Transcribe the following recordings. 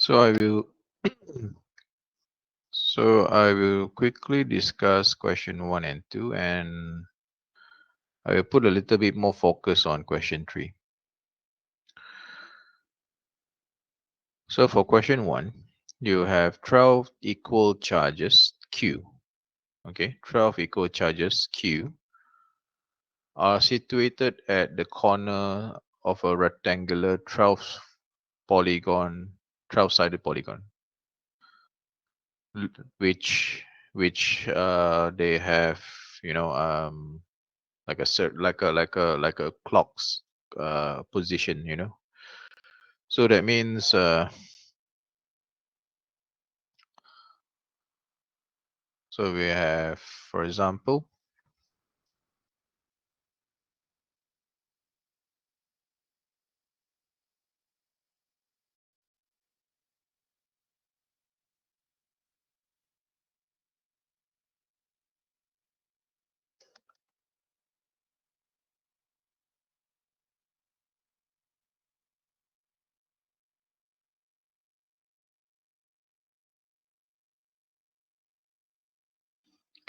So I will quickly discuss question 1 and 2, and I will put a little bit more focus on question 3. So for question 1, you have 12 equal charges Q. Okay, 12 equal charges Q are situated at the corner of a rectangular 12-sided polygon, which they have, like a clock's position. So that means so we have, for example,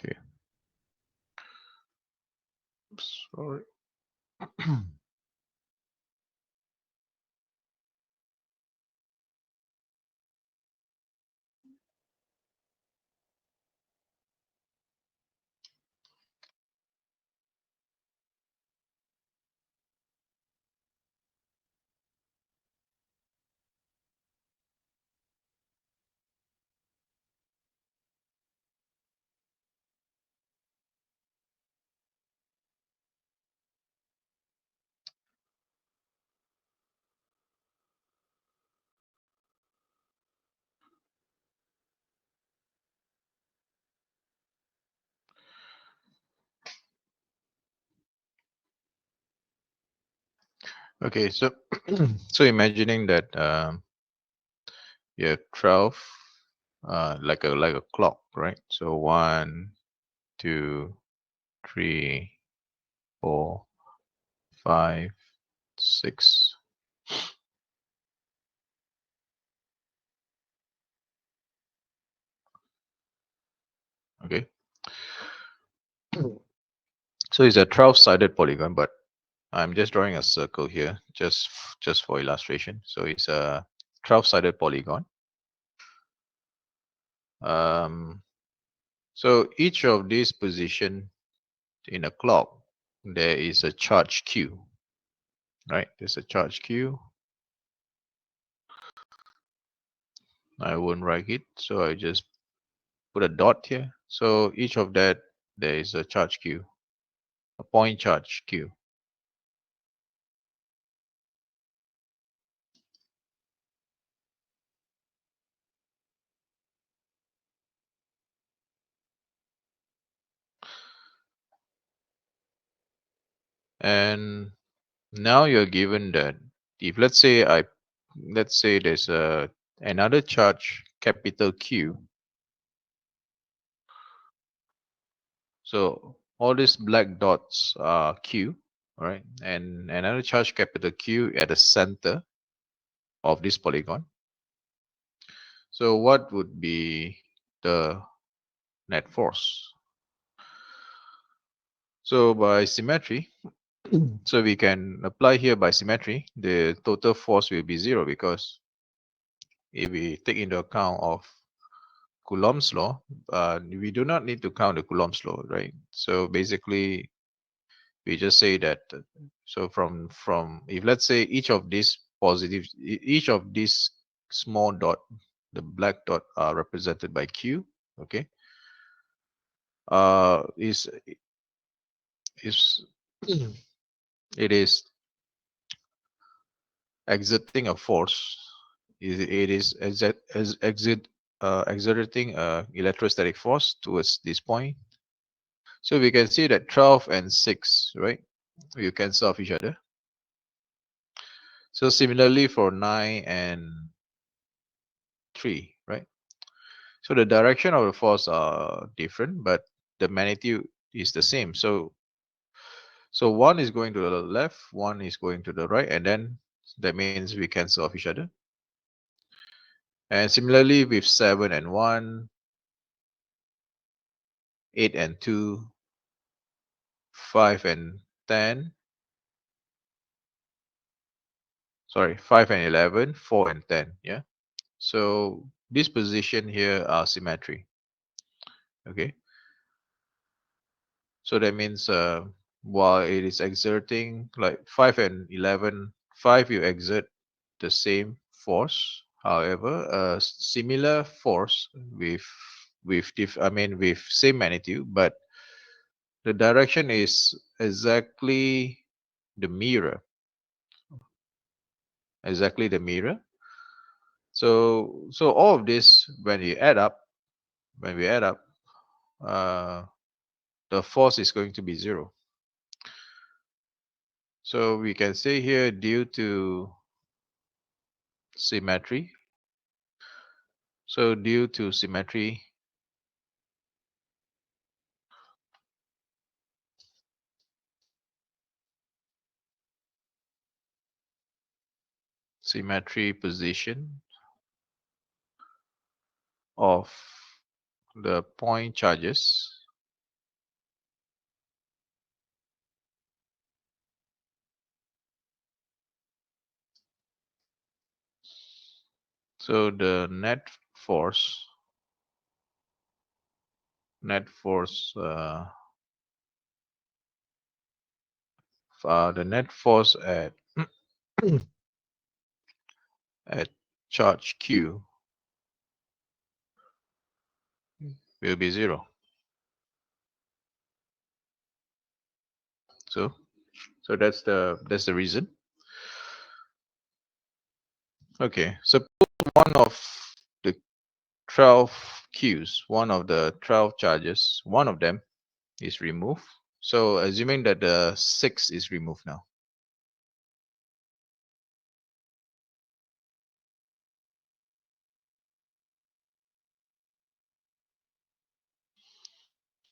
okay, sorry. Okay, so so imagining that you have 12, like a clock, right? So 1, 2, 3, 4, 5, 6. Okay, so it's a 12-sided polygon, but I'm just drawing a circle here, just for illustration. So it's a 12-sided polygon. So each of these position in a clock, there is a charge Q, right? There's a charge Q. I won't write it, so I just put a dot here. So each of that, there is a charge Q, a point charge Q. And now you're given that if let's say there's another charge, capital Q. So all these black dots are Q, right? And another charge, capital Q, at the center of this polygon. So what would be the net force? So by symmetry, so we can apply here by symmetry, the total force will be 0, because if we take into account of Coulomb's law, we do not need to count the Coulomb's law, right? So basically, we just say that, so from if let's say each of these small dot, the black dot, are represented by Q, okay, is it is exerting a force, it is exerting electrostatic force towards this point. So we can see that 12 and 6, right, you cancel off each other. So similarly for 9 and 3, right? So the direction of the force are different, but the magnitude is the same. So one is going to the left, one is going to the right, and then that means we cancel off each other. And similarly with 7 and 1, 8 and 2, 5 and 10, sorry, 5 and 11, 4 and 10. Yeah. So this position here are symmetry. Okay. So that means while it is exerting like 5 and 11, 5 you exert the same force. However, a similar force with same magnitude, but the direction is exactly the mirror. Exactly the mirror. So all of this, when you add up, when we add up, uh, the force is going to be 0. So we can say here, due to symmetry. So due to symmetry, symmetry position of the point charges, so the net force, the net force at charge Q will be 0. So that's the reason. Okay, suppose one of the 12 Qs, one of the 12 charges, one of them is removed. So assuming that the 6 is removed now.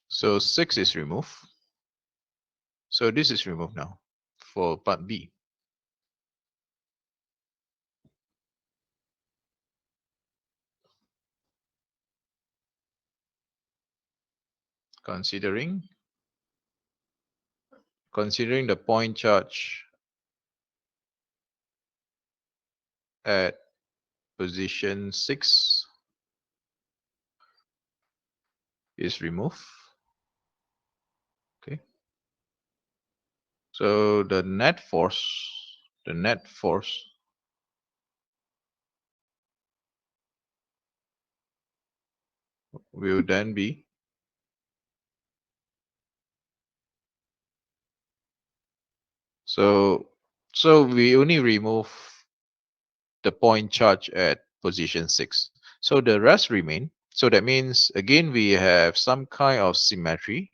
So 6 is removed. So this is removed now for part B. Considering the point charge at position 6 is removed. Okay. So the net force will then be so we only remove the point charge at position 6. So the rest remain. So that means again we have some kind of symmetry.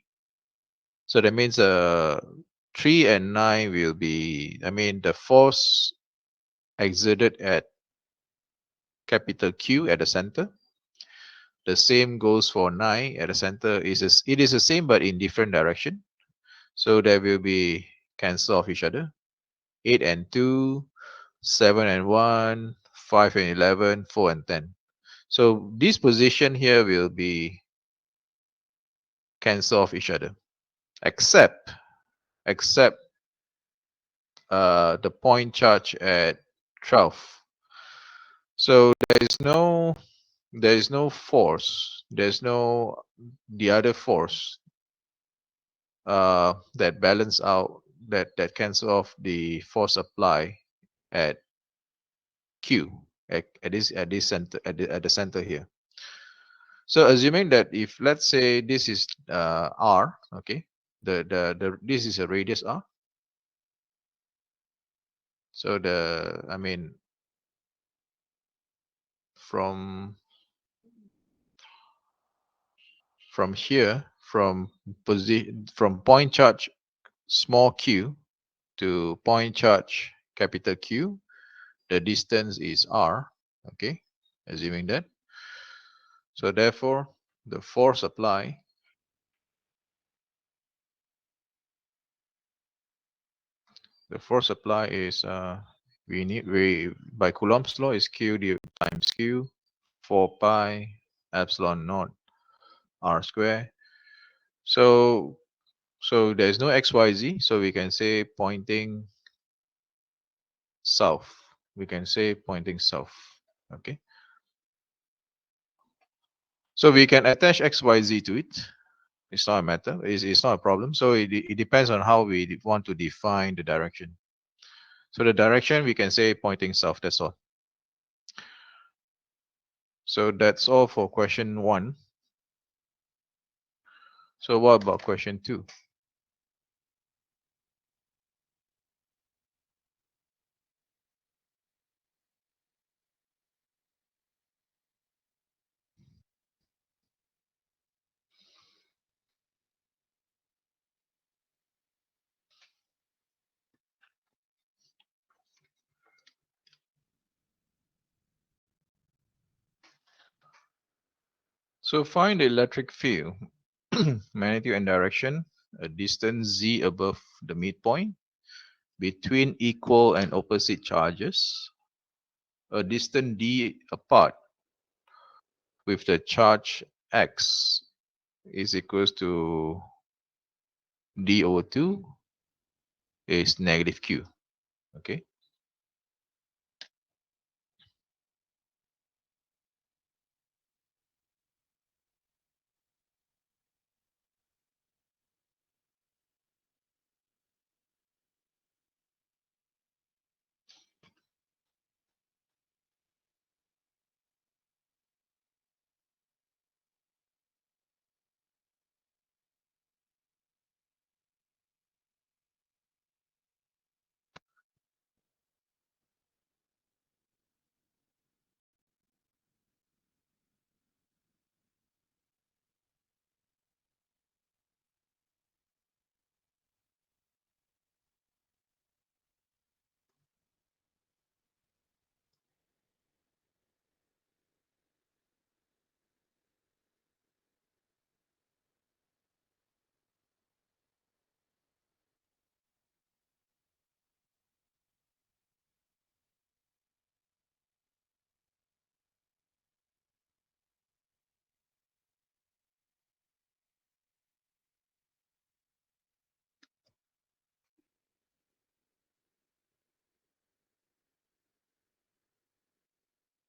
So that means 3 and 9 will be, the force exerted at capital Q at the center. The same goes for 9 at the center. It is the same but in different direction. So there will be cancel off each other. 8 and 2, 7 and 1, 5 and 11, 4 and 10. So this position here will be cancel off each other, except the point charge at 12. So there is no force. There's no the other force that balance out that cancel off the force apply at Q at this center at the center here. So assuming that if let's say this is R, okay, this is a radius R. So from here, from point charge small q to point charge capital Q, the distance is R, okay, assuming that. So therefore, the force apply is we by Coulomb's law is Q times Q 4 pi epsilon naught r square. So there's no xyz, so we can say pointing south. We can say pointing south. Okay. So we can attach xyz to it. It's not a matter. It's not a problem. So it depends on how we want to define the direction. So the direction we can say pointing south. That's all. So that's all for question 1. So what about question 2? So find the electric field, magnitude and direction, a distance z above the midpoint, between equal and opposite charges, a distance d apart with the charge x is equals to d over 2 is negative q. Okay.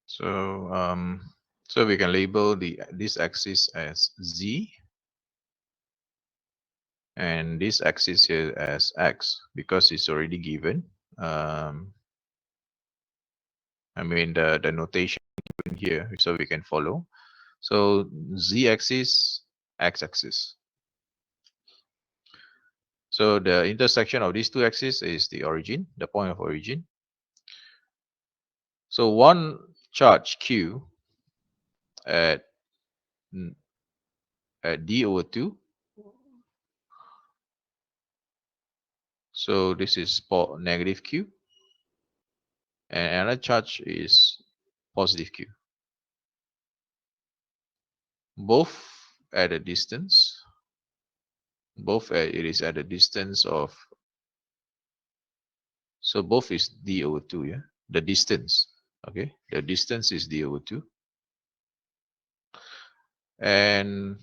So we can label this axis as z and this axis here as x because it's already given. I mean the notation given here, so we can follow. So z-axis, x-axis. So the intersection of these two axes is the origin, the point of origin. So one charge q at d over 2. So this is negative q, and another charge is positive q. Both at a distance. It is at a distance of. So both is d over 2. Yeah, the distance. Okay, the distance is d over 2, and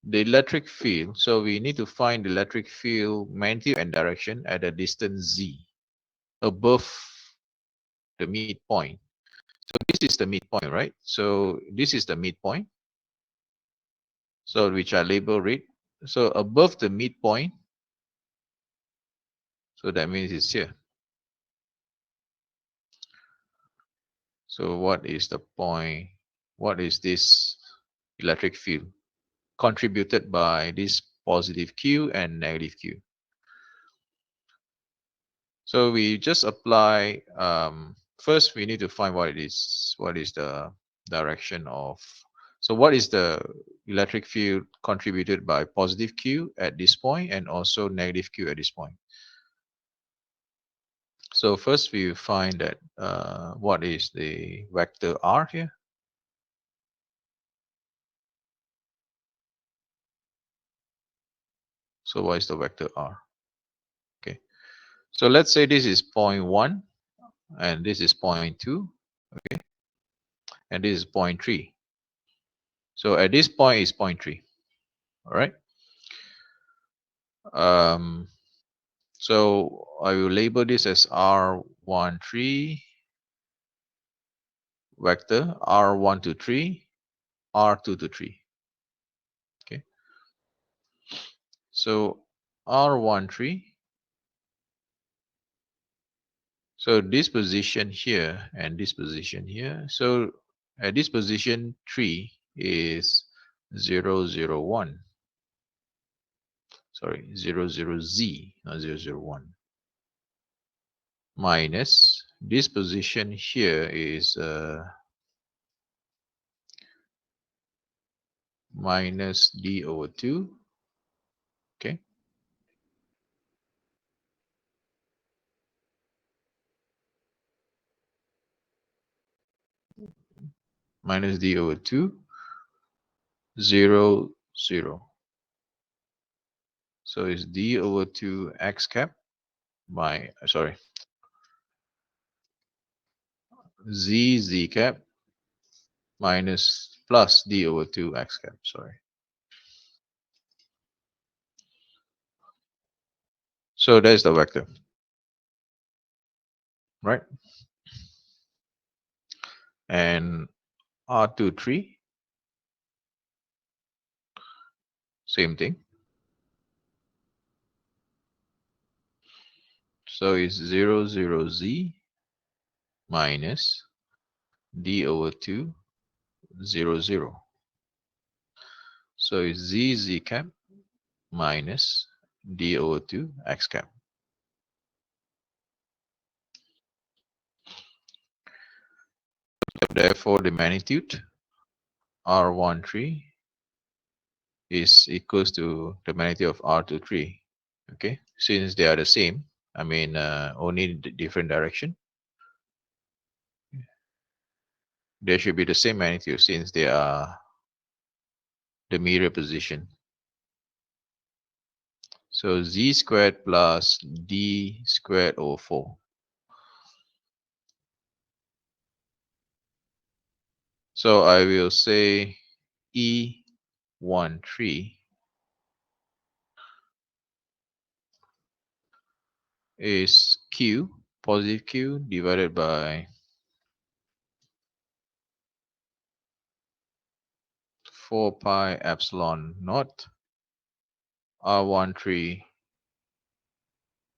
the electric field. So we need to find the electric field magnitude and direction at a distance z above the midpoint. So this is the midpoint, right? So this is the midpoint. So which I label red. So above the midpoint. So that means it's here. So what is the point? What is this electric field contributed by this positive q and negative q? So we just apply, first we need to find what it is. What is the direction of, so what is the electric field contributed by positive q at this point and also negative q at this point? So first we find that what is the vector r here? So what is the vector r? Okay. So let's say this is point 1 and this is point 2. Okay. and this is 0.3. So at this point is 0.3. All right. So I will label this as R13 vector, R1 to 3, R2 to 3. Okay. So R13. So this position here and this position here. So at this position 3 is 0, 0, 1. Sorry, 0, 0, Z, not 0, 0, 1. Minus this position here is minus D over 2. Okay. Minus D over 2, 0, 0. So it's D over 2 X cap by, sorry, Z cap minus plus D over 2 X cap, sorry. So there's the vector, right? And R23, same thing. So it's 0, 0, Z minus D over 2, 0, 0. So it's Z cap minus D over 2 X cap. Therefore, the magnitude R13 is equals to the magnitude of R23. Okay, since they are the same, I mean only different direction, they should be the same magnitude since they are the mirror position. So Z squared plus D squared over 4. So I will say E13 is Q, positive Q, divided by 4 pi epsilon naught R13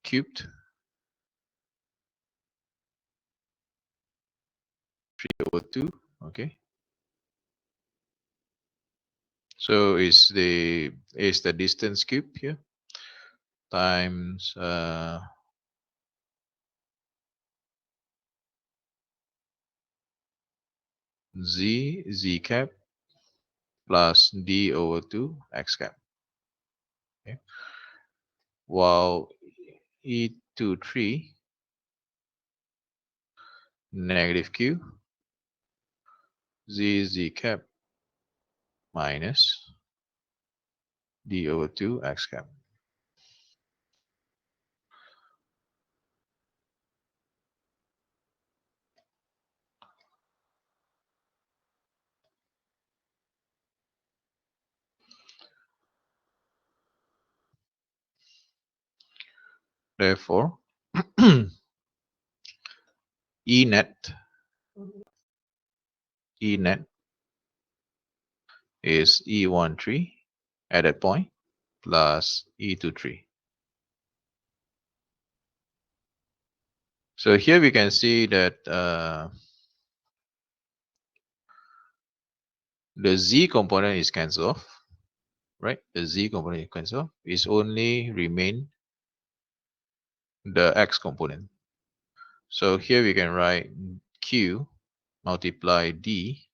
cubed 3 over 2. Okay. So is the distance cube here times Z cap plus D over 2 X cap. Okay. While E23 negative Q Z cap minus D over 2 X cap. Therefore, E net is E13 at that point plus E23. So here we can see that the Z component is cancelled off, right? The Z component is cancelled off. It's only remain the X component. So here we can write Q multiply D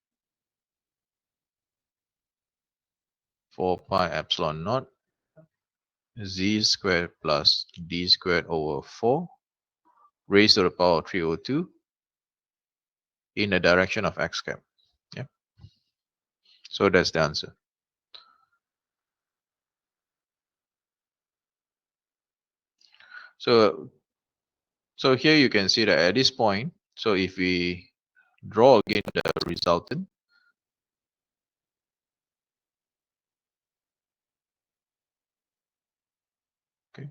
4 pi epsilon naught Z squared plus D squared over 4 raised to the power of 302 in the direction of X cap. Yeah. So that's the answer. So here you can see that at this point, so if we draw again the resultant. Okay.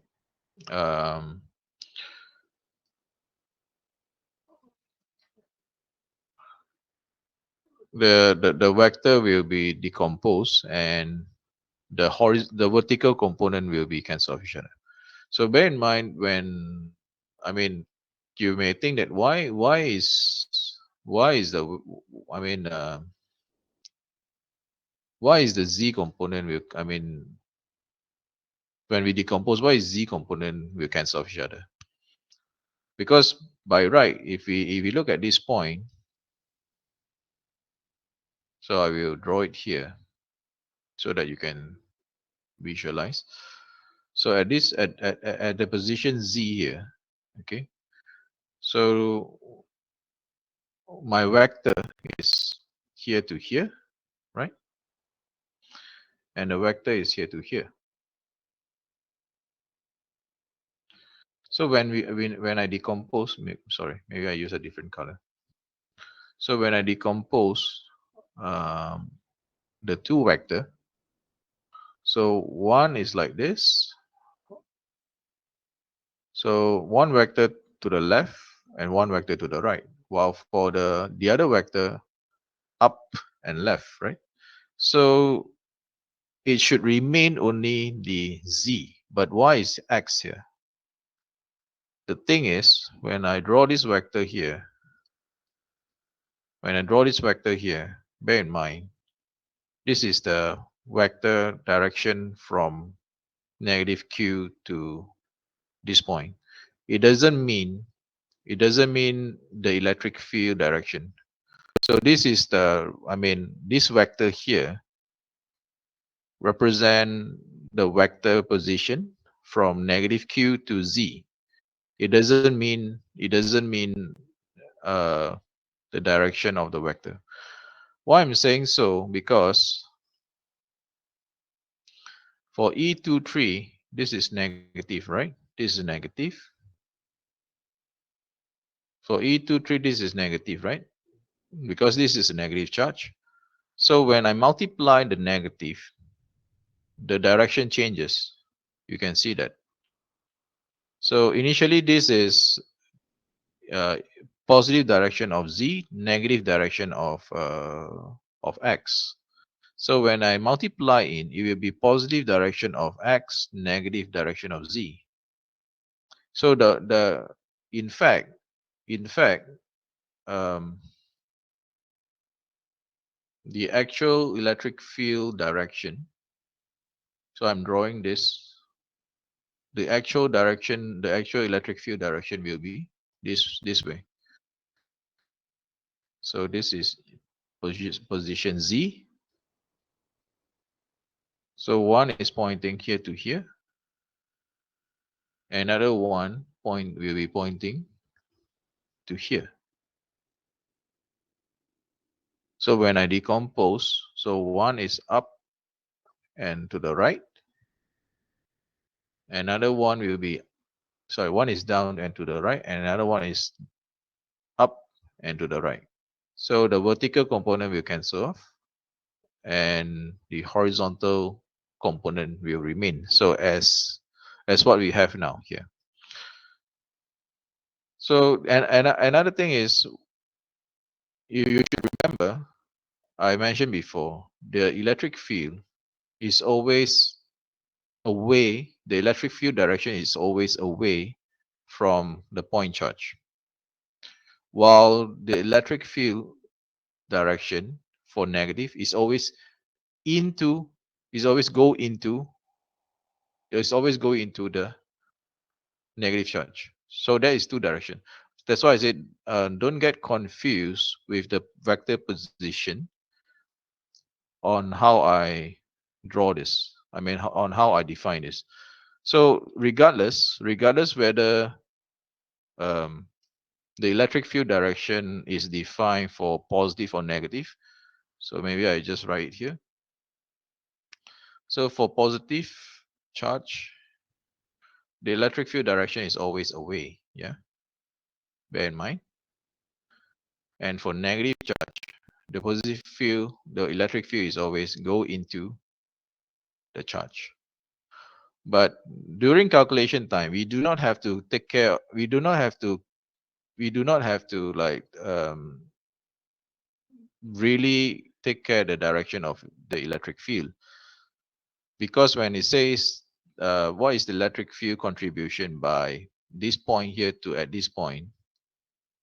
The vector will be decomposed, and the vertical component will be cancelled off each other. So bear in mind, when I mean, you may think that why is the I mean why is the z component will when we decompose, why is z component will cancel off each other? Because by right, if we look at this point, so I will draw it here so that you can visualize. So at this at the position z here, okay. So my vector is here to here, right? And the vector is here to here. So when I decompose, sorry, maybe I use a different color. So when I decompose the two vector, so one is like this. So one vector to the left and one vector to the right, while for the other vector up and left, right? So it should remain only the z, but why is x here? The thing is, when I draw this vector here, bear in mind, this is the vector direction from negative q to this point. It doesn't mean the electric field direction. So this is this vector here represent the vector position from negative q to z. It doesn't mean uh, the direction of the vector. Why I'm saying so? Because for E23, this is negative, right? This is negative. For E23, this is negative, right? Because this is a negative charge. So when I multiply the negative, the direction changes. You can see that. So initially, this is uh, positive direction of z, negative direction of x. So when I multiply in, it will be positive direction of x, negative direction of z. So in fact, um, the actual electric field direction. So I'm drawing this. The actual electric field direction will be this way. So this is position z. So one is pointing here to here. Another one point will be pointing to here. So when I decompose, so one is up and to the right. Another one will be, sorry, one is down and to the right, and another one is up and to the right. So the vertical component will cancel off, and the horizontal component will remain. So as what we have now here. So and another thing is, you should remember, I mentioned before, the electric field is always away. The electric field direction is always away from the point charge, while the electric field direction for negative is always into is always go into the negative charge. So that is two direction. That's why I said don't get confused with the vector position on how I draw this. On how I define this. So regardless whether um, the electric field direction is defined for positive or negative. So maybe I just write it here. So for positive charge, the electric field direction is always away. Yeah, bear in mind. And for negative charge, the positive field, the electric field is always go into the charge. But during calculation time, we do not have to take care. We do not have to. We do not have to like really take care the direction of the electric field, because when it says what is the electric field contribution by this point here to at this point,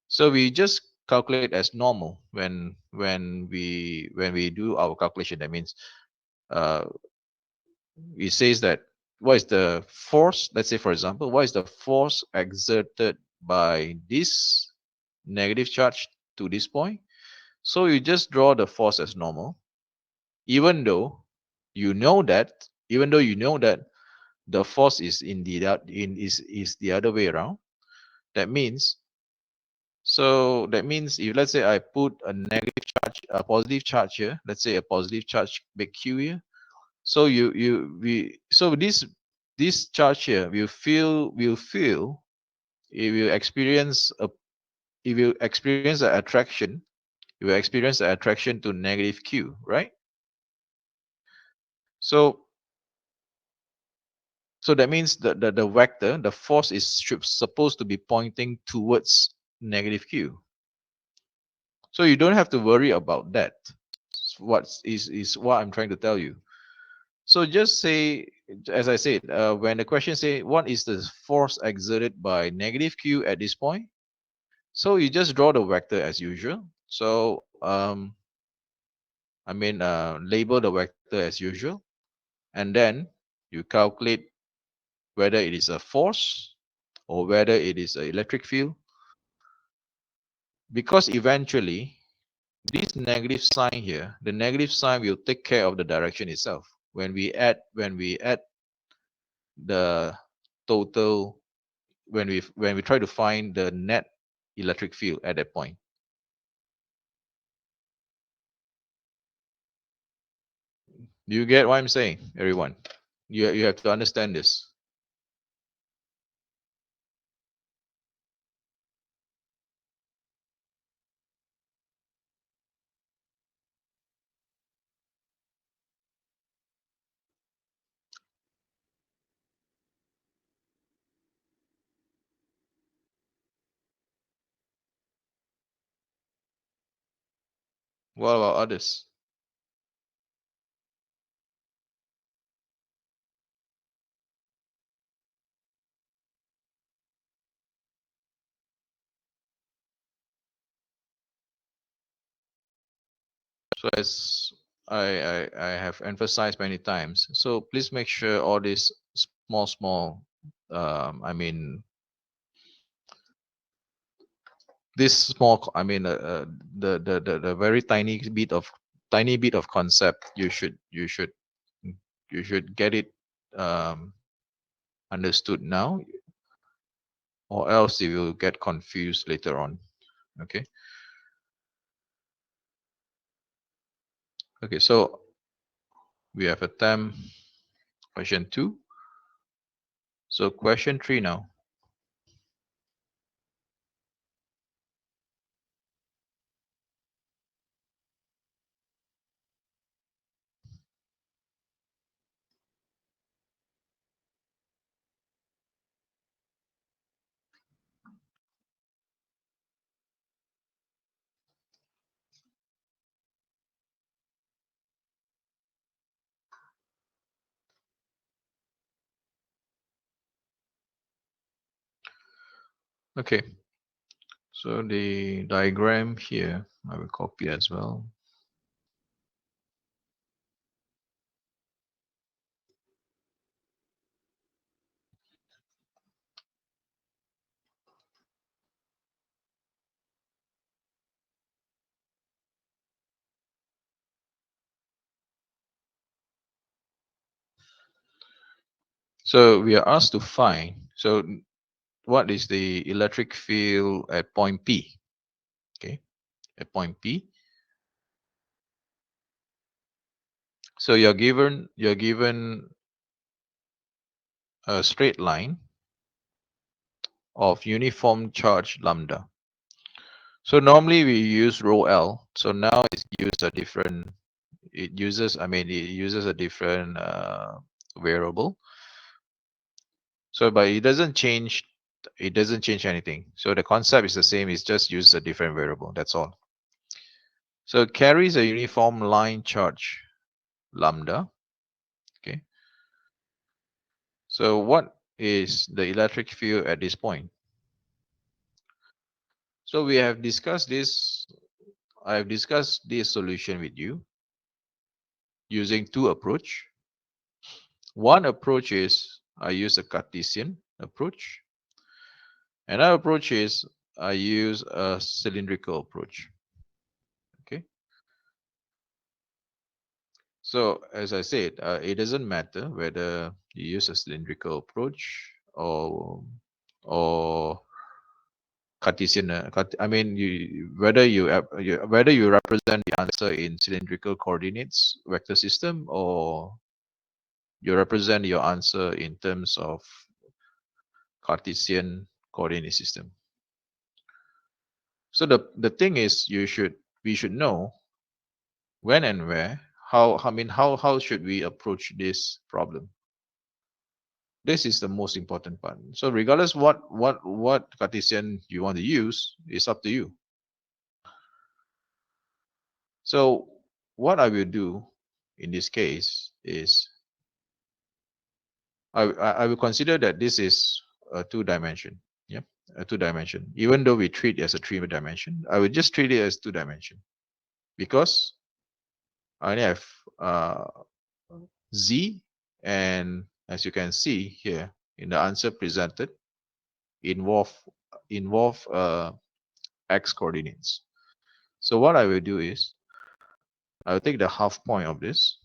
so we just calculate as normal when we do our calculation. That means uh, it says that what is the force, let's say for example, what is the force exerted by this negative charge to this point. So you just draw the force as normal, even though you know that the force is in the is the other way around. That means, so that means if let's say I put a negative charge, a positive charge here, let's say a positive charge big Q here. So this charge here it will experience a it will experience an attraction. It will experience an attraction to negative Q, right? So that means the vector, the force is supposed to be pointing towards negative Q. So you don't have to worry about that. What is what I'm trying to tell you. So just say, as I said, when the question say what is the force exerted by negative Q at this point, so you just draw the vector as usual. So label the vector as usual, and then you calculate whether it is a force or whether it is an electric field, because eventually this negative sign here, the negative sign will take care of the direction itself when we add the total, when we try to find the net electric field at that point. Do you get what I'm saying, everyone? You have to understand this. What about others? So as I have emphasized many times, so please make sure all these small this small the very tiny bit of concept, you should get it um, understood now, or else you will get confused later on. Okay. Okay, so we have attempt question 2. So question 3 now. Okay, so the diagram here, I will copy as well. So we are asked to find, so what is the electric field at point P? Okay, at point P. So you're given a straight line of uniform charge lambda. So normally we use rho L. So now it's used a different. It uses a different variable. So, but it doesn't change. It doesn't change anything. So the concept is the same. It's just use a different variable. That's all. So it carries a uniform line charge lambda. Okay. So what is the electric field at this point? So we have discussed this. I have discussed this solution with you using two approach. One approach is I use a Cartesian approach. Another approach is I use a cylindrical approach. Okay. So as I said, it doesn't matter whether you use a cylindrical approach or Cartesian. Whether you represent the answer in cylindrical coordinates vector system or you represent your answer in terms of Cartesian coordinate system. So the thing is, we should know when and where, how should we approach this problem. This is the most important part. So regardless what Cartesian you want to use, it's up to you. So what I will do in this case is I will consider that this is a two-dimension. Yeah, a two-dimension. Even though we treat it as a three-dimension, I will just treat it as two-dimension because I only have z, and as you can see here in the answer presented, involve x coordinates. So what I will do is I will take the half point of this.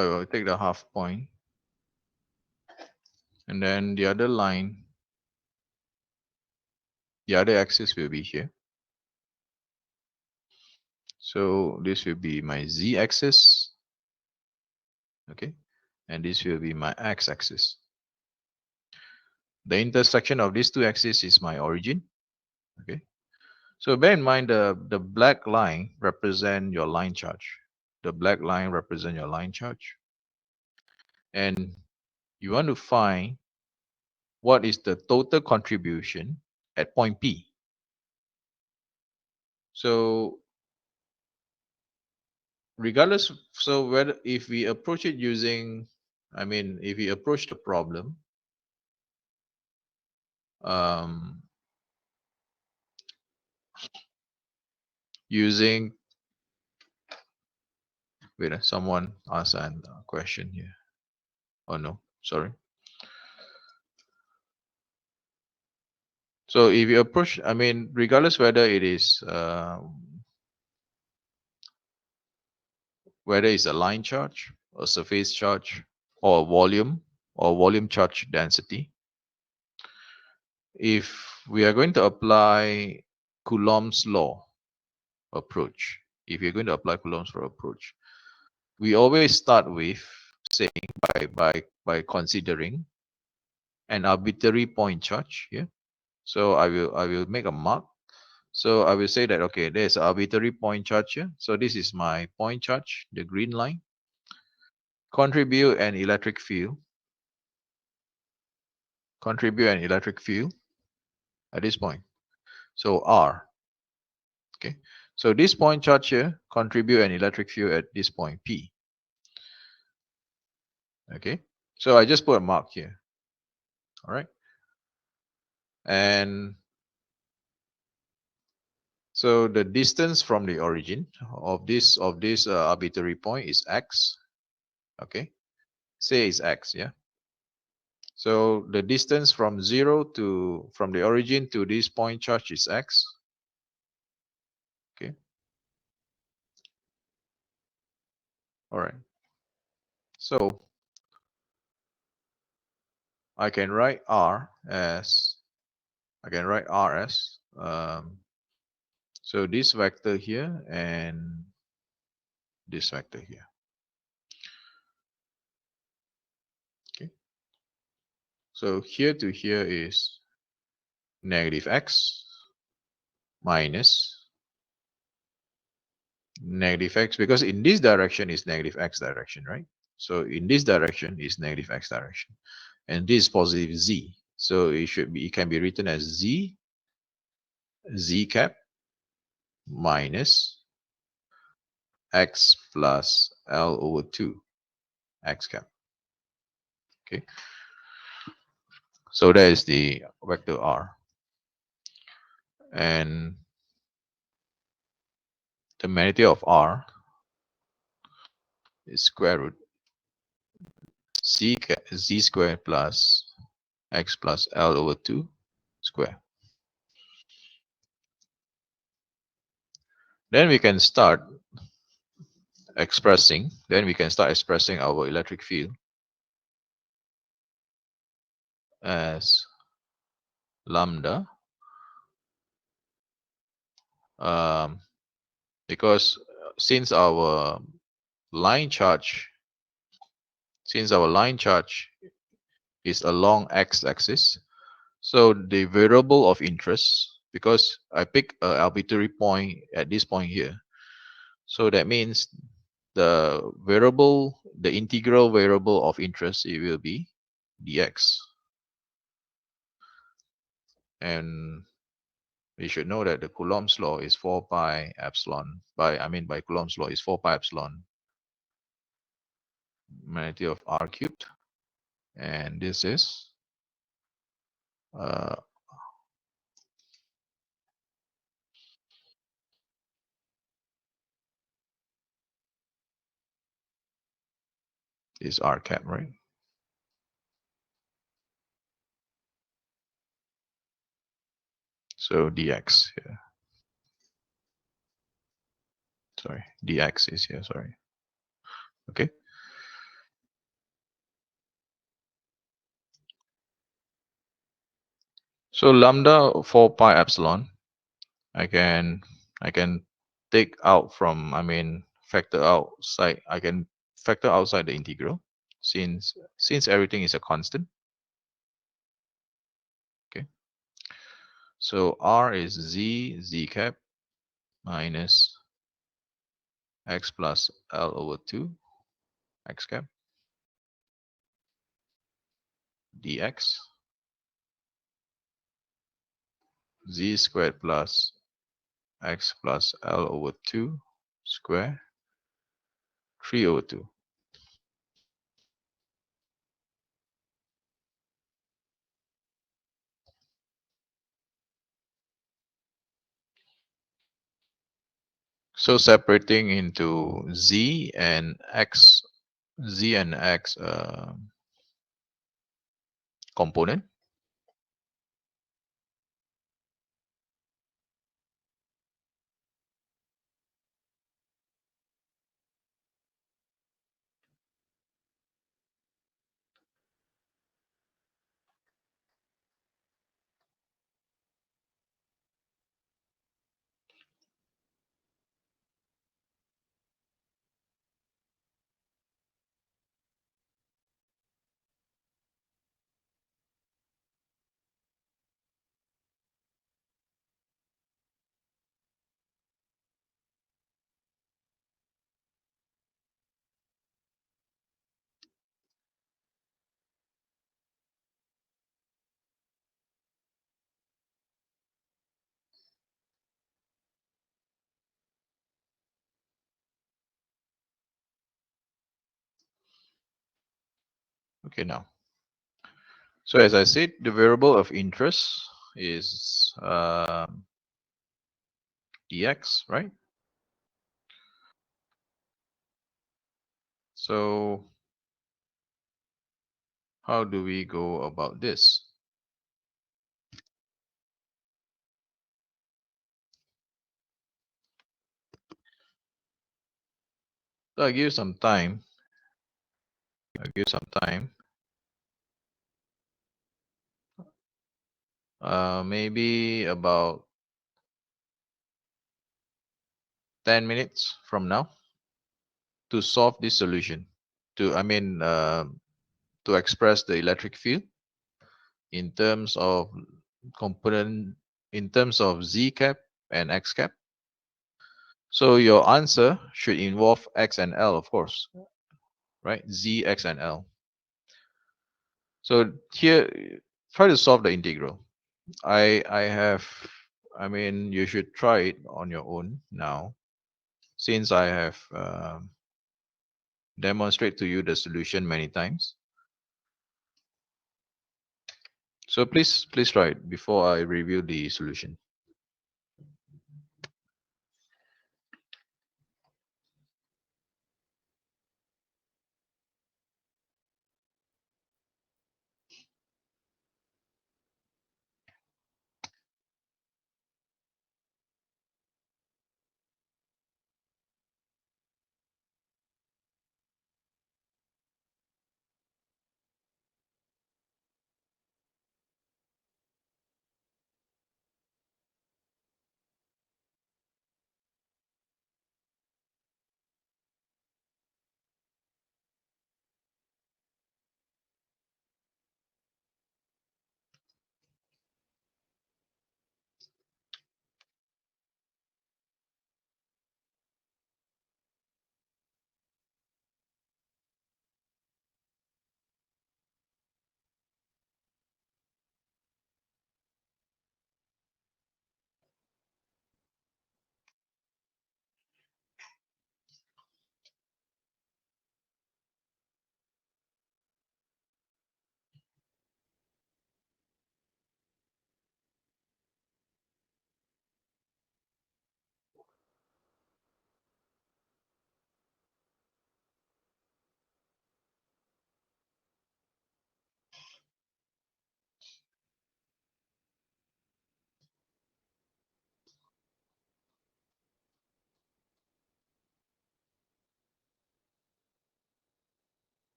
I will take the half point, and then the other line, the other axis will be here. So this will be my z-axis, okay, and this will be my x-axis. The intersection of these two axes is my origin, okay. So bear in mind the black line represent your line charge. The black line represent your line charge, and you want to find what is the total contribution at point P. So regardless, so whether if we approach it using, if we approach the problem using, wait, someone asked a question here. Oh no, sorry. So if you approach, regardless whether it is whether it's a line charge, a surface charge, or volume charge density, if we are going to apply Coulomb's law approach, if you're going to apply Coulomb's law approach, we always start with saying by considering an arbitrary point charge here. So I will make a mark. So I will say that, okay, there's an arbitrary point charge here. So this is my point charge, the green line. Contribute an electric field. Contribute an electric field at this point. So R. Okay. So this point charge here contribute an electric field at this point P. Okay. So I just put a mark here. All right. And so the distance from the origin of this arbitrary point is x. Okay. Say it's x, yeah. So the distance from from the origin to this point charge is x. Okay. All right. So I can write R as so this vector here and this vector here. Okay. So here to here is negative x minus negative x, because in this direction is negative x direction, right? So in this direction is negative x direction, and this is positive z. So it can be written as z cap minus x plus L over 2 x cap. Okay. So that is the vector R. And the magnitude of R is square root z squared plus x plus L over 2 square. Then we can start expressing our electric field as lambda, because since our line charge is along x-axis, so the variable of interest, because I pick an arbitrary point at this point here, so that means the integral variable of interest, it will be dx. And we should know that the Coulomb's law is 4 pi epsilon. By Coulomb's law is 4 pi epsilon magnitude of R cubed, and this is uh, is R cap, right? So dx here. Sorry, dx is here. Sorry. Okay. So lambda 4 pi epsilon, I can take out from, factor outside. I can factor outside the integral, since everything is a constant. Okay. So R is z cap minus x plus L over 2 x cap dx z squared plus x plus L over 2 square 3 over 2. So separating into z and x component. Okay, now. So as I said, the variable of interest is dx, right? So how do we go about this? So I give you some time. Maybe about 10 minutes from now to solve this solution. To express the electric field in terms of component, in terms of z cap and x cap. So your answer should involve x and L, of course, right? Z, x, and L. So here, try to solve the integral. You should try it on your own now, since I have demonstrated to you the solution many times. So please try it before I review the solution.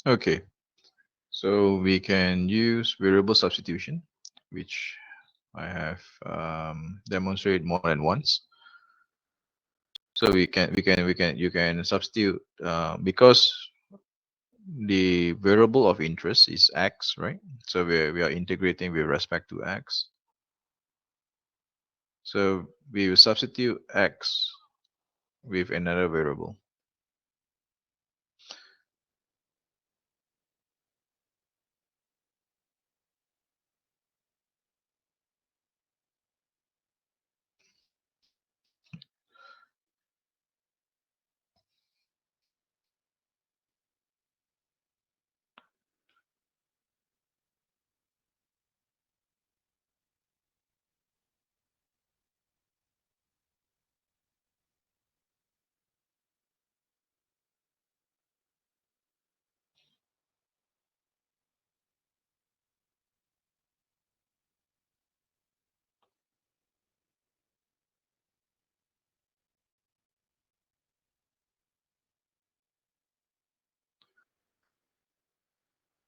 Okay, so we can use variable substitution, which I have demonstrated more than once. So you can substitute because the variable of interest is x, right? So we are integrating with respect to x. So we will substitute x with another variable.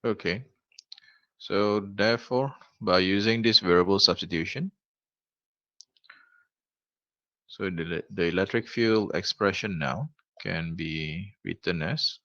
Okay. So therefore, by using this variable substitution, so the electric field expression now can be written as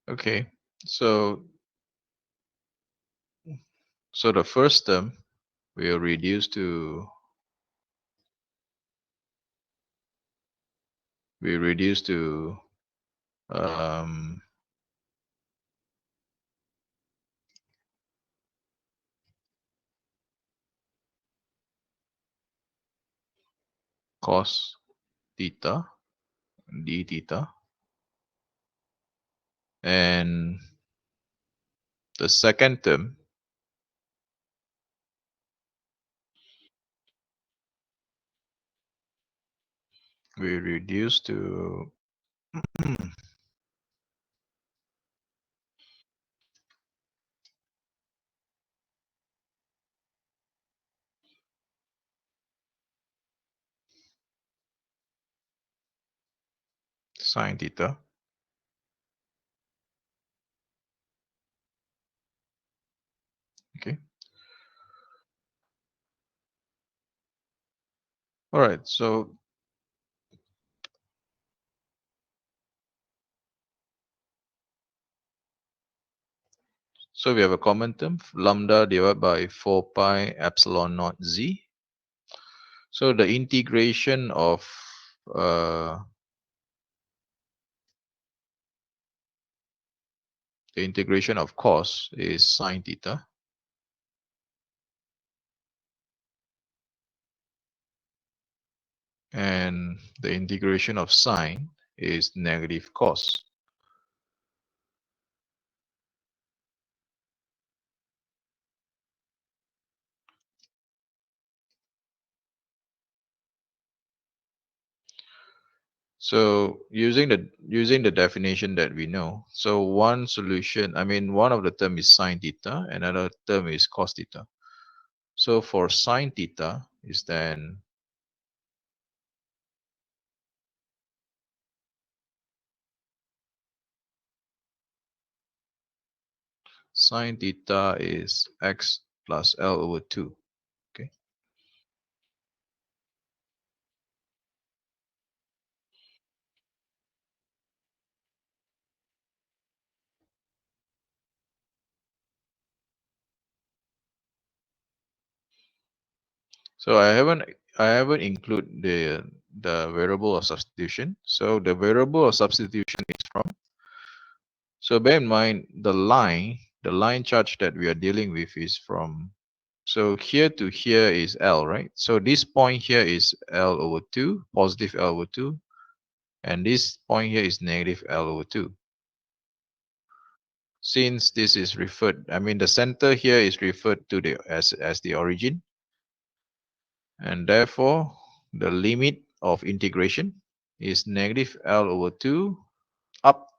okay. So so the first term will reduce to um, cos theta d theta, and the second term will reduce to sine theta. Okay. All right. So we have a common term, lambda divided by 4 pi epsilon naught z. So the integration of uh, the integration of cos is sine theta. And the integration of sine is negative cos. So using the definition that we know, so one solution, I mean one of the term is sine theta, another term is cos theta. So for sine theta is then sine theta is x plus L over 2. Okay. So I haven't include the variable of substitution. So the variable of substitution is from, so bear in mind the line charge that we are dealing with is from, so here to here is L, right? So this point here is L over 2, positive L over 2, and this point here is negative L over 2. Since this is referred, I mean the center here is referred to the as the origin, and therefore the limit of integration is negative L over 2 up,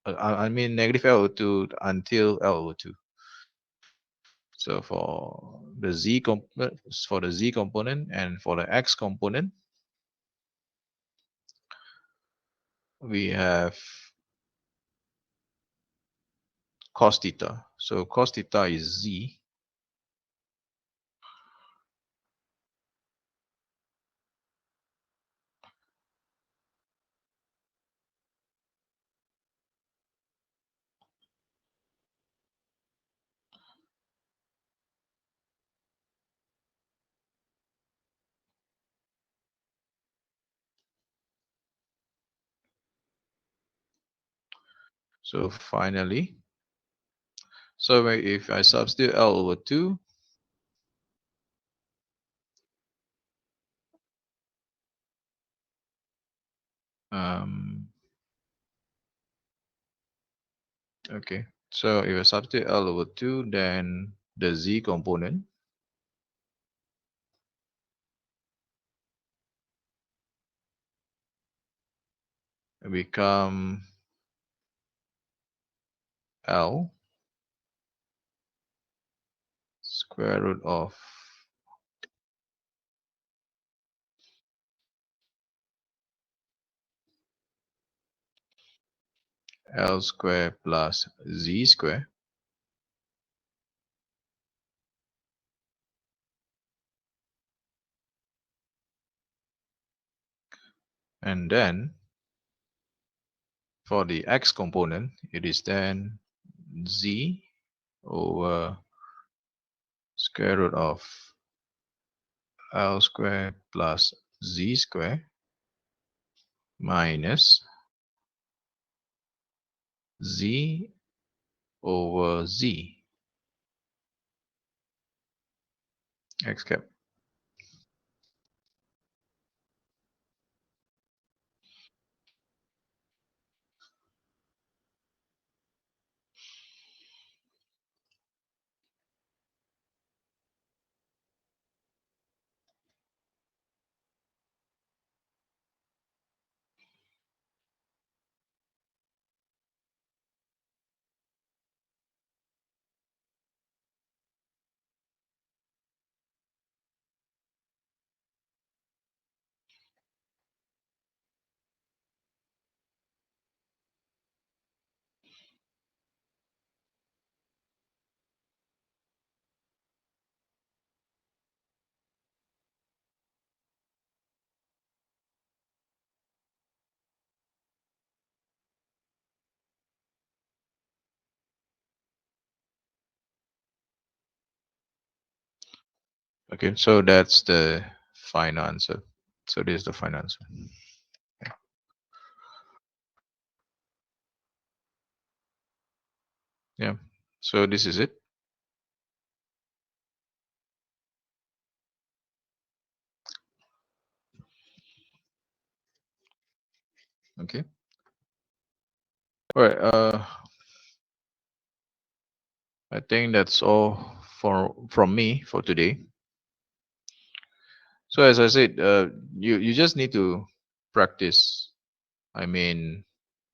I mean negative L over 2 until L over 2. So for the z component and for the x component, we have cos theta. So cos theta is z. So finally, so if I substitute L over 2, okay, so if I substitute L over 2, then the z component become L square root of L square plus z square, and then for the x component, it is then z over square root of L square plus z square minus z over z x cap. Okay, so that's the final answer. So this is the final answer. Okay. Yeah. So this is it. Okay. All right. I think that's all from me for today. So as I said, you just need to practice. I mean,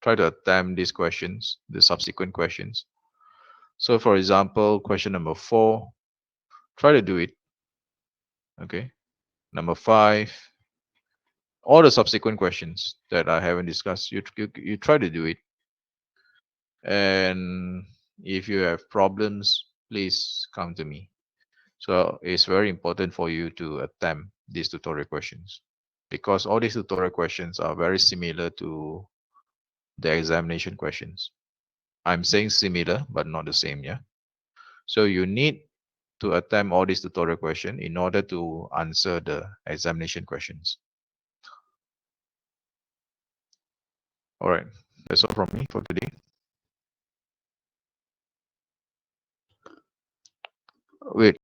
try to attempt these questions, the subsequent questions. So for example, question number 4, try to do it. Okay. Number 5, all the subsequent questions that I haven't discussed, you try to do it. And if you have problems, please come to me. So it's very important for you to attempt these tutorial questions, because all these tutorial questions are very similar to the examination questions. I'm saying similar, but not the same, yeah? So you need to attempt all these tutorial questions in order to answer the examination questions. All right, that's all from me for today. Wait,